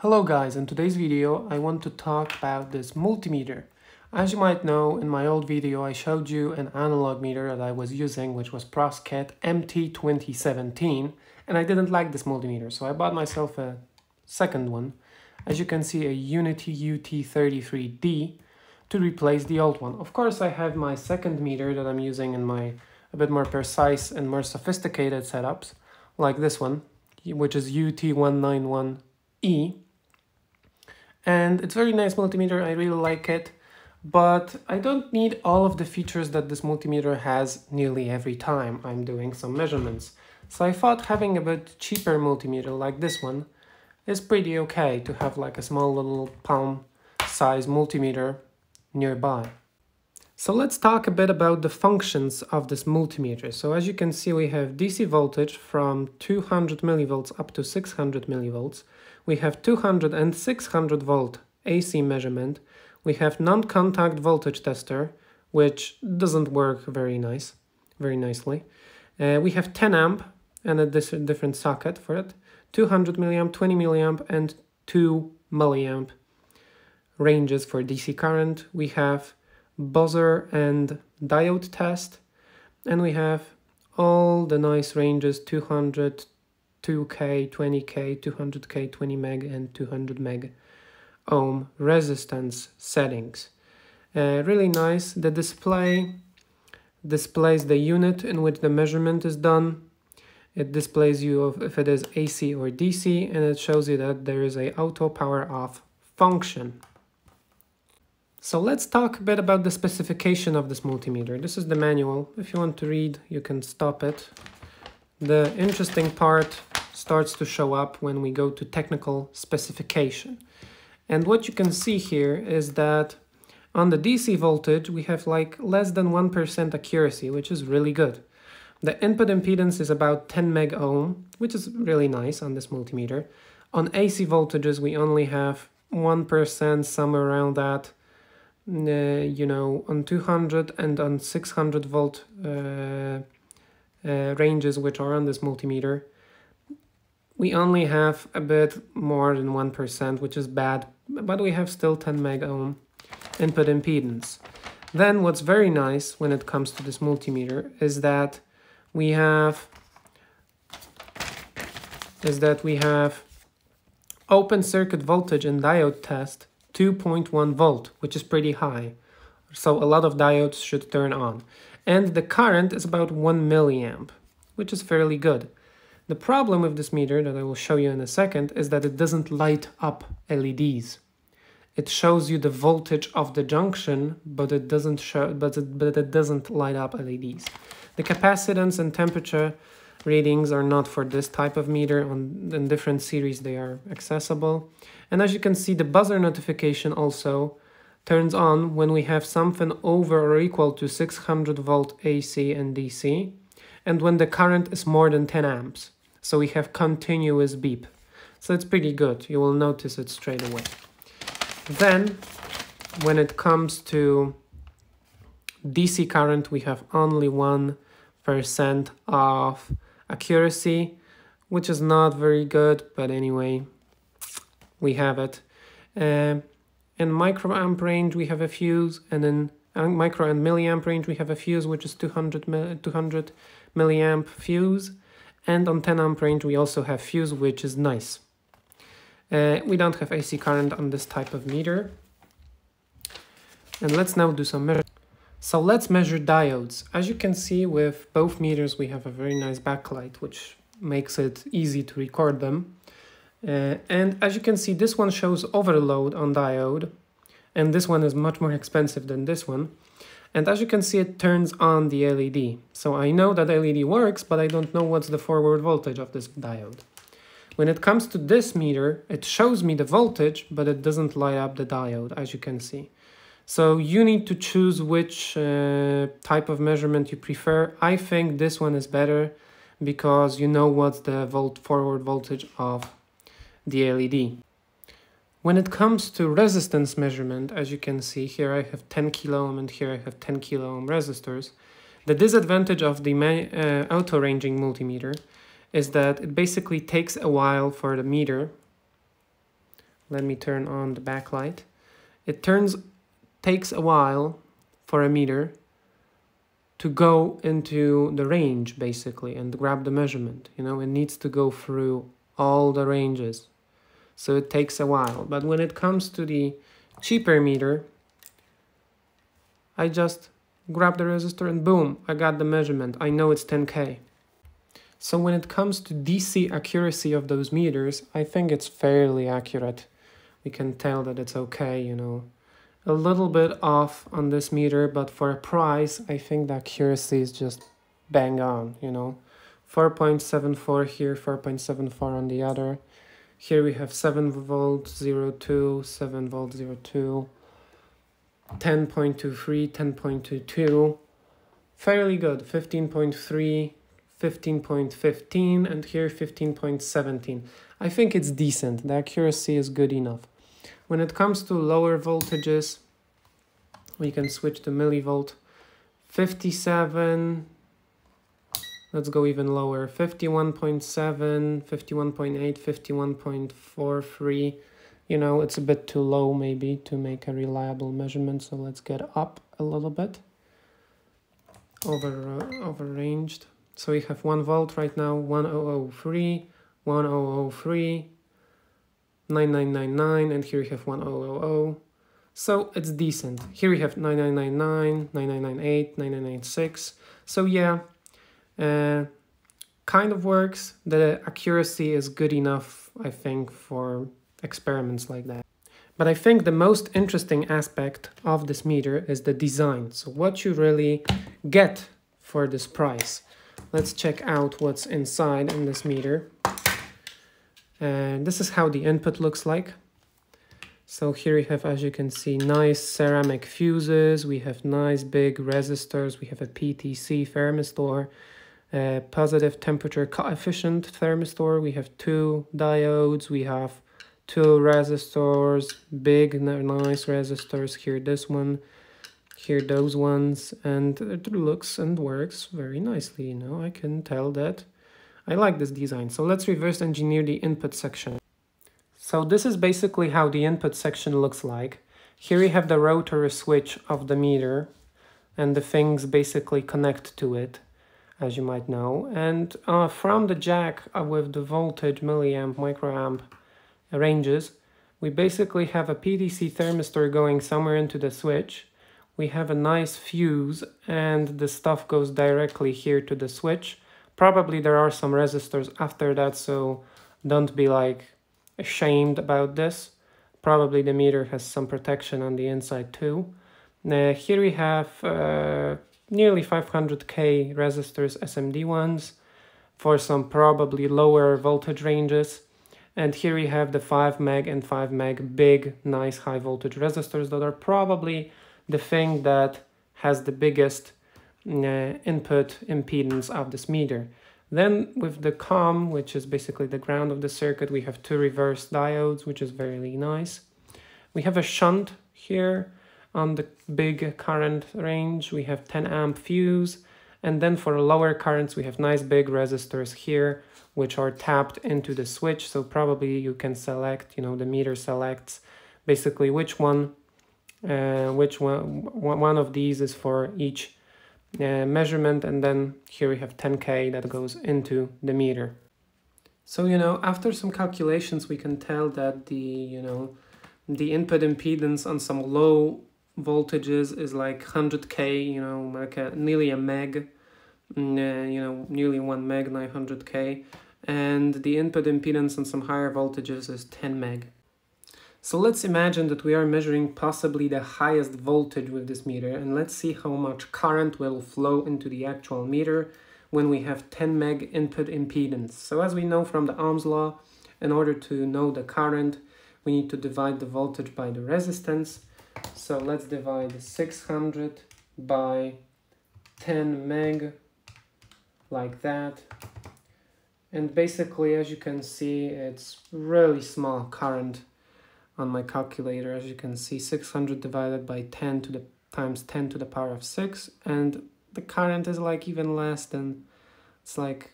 Hello guys, in today's video I want to talk about this multimeter. As you might know, in my old video I showed you an analog meter that I was using, which was Prosket MT2017, and I didn't like this multimeter, so I bought myself a second one. As you can see, a UNI-T DT33D to replace the old one. Of course I have my second meter that I'm using in my a bit more precise and more sophisticated setups, like this one, which is UT191E. And it's a very nice multimeter, I really like it, but I don't need all of the features that this multimeter has nearly every time I'm doing some measurements. So I thought having a bit cheaper multimeter like this one is pretty okay to have like a small little palm size multimeter nearby. So let's talk a bit about the functions of this multimeter. So as you can see, we have DC voltage from 200 millivolts up to 600 millivolts. We have 200 and 600 volt AC measurement. We have non-contact voltage tester, which doesn't work very nicely. We have 10 amp and a different socket for it. 200 milliamp, 20 milliamp, and 2 milliamp ranges for DC current. We have buzzer and diode test, and we have all the nice ranges: 200, 2K, 20K, 200K, 20 meg, and 200 meg ohm resistance settings. Really nice. The display displays the unit in which the measurement is done. It displays you if it is AC or DC, and it shows you that there is a auto power off function. So let's talk a bit about the specification of this multimeter. This is the manual. If you want to read, you can stop it. The interesting part starts to show up when we go to technical specification. And what you can see here is that on the DC voltage, we have like less than 1% accuracy, which is really good. The input impedance is about 10 meg ohm, which is really nice on this multimeter. On AC voltages, we only have 1%, somewhere around that. On 200 and on 600 volt ranges, which are on this multimeter, we only have a bit more than 1%, which is bad, but we have still 10 meg ohm input impedance. Then what's very nice when it comes to this multimeter is that we have open circuit voltage and diode test 2.1 volt, which is pretty high. So a lot of diodes should turn on. And the current is about 1 milliamp, which is fairly good. The problem with this meter that I will show you in a second is that it doesn't light up LEDs. It shows you the voltage of the junction, but it doesn't light up LEDs. The capacitance and temperature readings are not for this type of meter. In different series they are accessible. And as you can see, the buzzer notification also turns on when we have something over or equal to 600 volt AC and DC, and when the current is more than 10 amps. So we have continuous beep. So it's pretty good. You will notice it straight away. Then, when it comes to DC current, we have only 1% of accuracy, which is not very good, but anyway, we have it. In microamp range we have a fuse, and in micro and milliamp range we have a fuse, which is 200 milliamp fuse, and on 10 amp range we also have fuse, which is nice. We don't have AC current on this type of meter. And let's now do some measurements. So let's measure diodes. As you can see, with both meters we have a very nice backlight, which makes it easy to record them. And as you can see, this one shows overload on diode, and this one is much more expensive than this one. And as you can see, it turns on the LED. So I know that LED works, but I don't know what's the forward voltage of this diode. When it comes to this meter, it shows me the voltage, but it doesn't light up the diode, as you can see. So you need to choose which type of measurement you prefer. I think this one is better because you know what's the forward voltage of the LED. When it comes to resistance measurement, as you can see, here I have 10 kilo ohm and here I have 10 kilo ohm resistors. The disadvantage of the auto-ranging multimeter is that it basically takes a while for the meter Let me turn on the backlight. It takes a while for a meter to go into the range, basically, and grab the measurement. You know, it needs to go through all the ranges. So it takes a while. But when it comes to the cheaper meter, I just grab the resistor and boom, I got the measurement. I know it's 10K. So when it comes to DC accuracy of those meters, I think it's fairly accurate. We can tell that it's okay, you know. A little bit off on this meter, but for a price, I think the accuracy is just bang on, you know. 4.74 here, 4.74 on the other. Here we have 7 volt 02, 7 volt 02, 10.23, 10.22. Fairly good, 15.3, 15.15, and here 15.17. I think it's decent. The accuracy is good enough. When it comes to lower voltages, we can switch to millivolt. 57, let's go even lower, 51.7, 51.8, 51.43. You know, it's a bit too low maybe to make a reliable measurement, so let's get up a little bit. Overranged. So we have 1 volt right now, 1003, 1003, 9999, and here we have 1000. So it's decent. Here we have 9999, 9998, 9996. So yeah, kind of works. The accuracy is good enough, I think, for experiments like that. But I think the most interesting aspect of this meter is the design. So what you really get for this price. Let's check out what's inside in this meter. And this is how the input looks like. So here we have, as you can see, nice ceramic fuses. We have nice big resistors. We have a PTC thermistor, a positive temperature coefficient thermistor. We have 2 diodes. We have 2 resistors, big, nice resistors. Here this one, here those ones. And it looks and works very nicely, you know. I can tell that I like this design. So let's reverse engineer the input section. So this is basically how the input section looks like. Here we have the rotary switch of the meter and the things basically connect to it, as you might know. And from the jack with the voltage, milliamp, microamp ranges, we basically have a PTC thermistor going somewhere into the switch. We have a nice fuse and the stuff goes directly here to the switch. Probably there are some resistors after that, so don't be like ashamed about this. Probably the meter has some protection on the inside too. Here we have nearly 500K resistors, SMD ones, for some probably lower voltage ranges. And here we have the 5 meg and 5 meg big, nice high voltage resistors that are probably the thing that has the biggest input impedance of this meter. Then with the COM, which is basically the ground of the circuit, we have 2 reverse diodes, which is very nice. We have a shunt here on the big current range. We have 10 amp fuse. And then for lower currents, we have nice big resistors here, which are tapped into the switch. So probably you can select, you know, the meter selects basically which one of these is for each measurement, and then here we have 10K that goes into the meter. So, you know, after some calculations, we can tell that the input impedance on some low voltages is like 100K, you know, like nearly a meg, nearly 1 meg, 900K, and the input impedance on some higher voltages is 10 meg. So let's imagine that we are measuring possibly the highest voltage with this meter, and let's see how much current will flow into the actual meter when we have 10 meg input impedance. So as we know from the Ohm's law, in order to know the current, we need to divide the voltage by the resistance. So let's divide 600 by 10 meg, like that. And basically, as you can see, it's really small current on my calculator. As you can see, 600 divided by 10 to the times 10 to the power of 6, and the current is like even less than, it's like,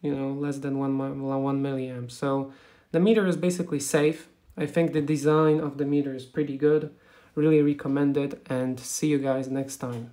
you know, less than 1 milliamp. So the meter is basically safe. I think the design of the meter is pretty good, really recommend it, and see you guys next time.